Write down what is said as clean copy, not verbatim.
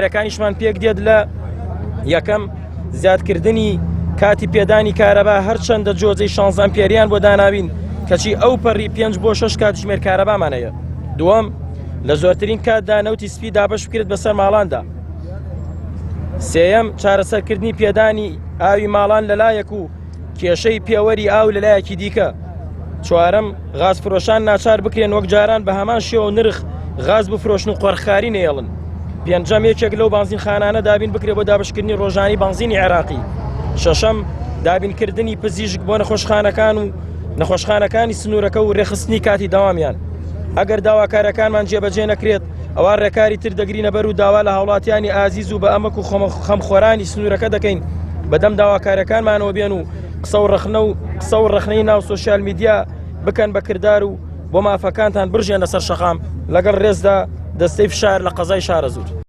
کارەکانیشمان پێک دێت لە یەکەم زیادکردنی کاتی پێدانی کارەبا هەرچەندە جۆزەی 16 ئەمپێریان بۆ داناوین کەچی ئەو پەڕی 5 بۆ 6 کاتژمێر کارەبامانەیە. دووەم لە زۆرترین کاتدا نەوتی سپی دابش بکرێت بەسەر ماڵاندا. سێەم چارەسەرکردنی پێدانی ئاوی ماڵان لەلایەک و کێشەی پێوەری ئاو لەلایەکی دیکە. چوارەم غازفرۆشان ناچار بکرێن وەک جاران بە هەمان شێوە نرخ غاز بفرۆشن و قۆرخکاری نێڵن. پێنجەم یەکێک لەو بانزینخانانە دابین بکرێت بۆ دابشکردنی ڕۆژانی بانزینی عێراقی. شەشەم دابینکردنی پزیشک بۆ نەخۆشخانەکان و نەخۆشخانەکانی سنوورەکە و ڕێخستنی کاتی داوامیان. ئەگەر داواکارەکانمان جێبەجێ نەکرێت ئەوە ڕێکاری تر دەگرینە بەر و داوا لە هاوڵاتیانی ئازیز و بە ئەمەک و خەمخۆرانی سنوورەکە دەکەین بەدەم داواکارەکانمانەوە بێن و قسە و ڕەخنەی ناو سۆشیال میدیا بکەن بە کردار و بۆ مافەکانتان برژێن لەسەر شەقام لەگەڵ ڕێزدا دەستەی فشار لە قەزای شارە زوور.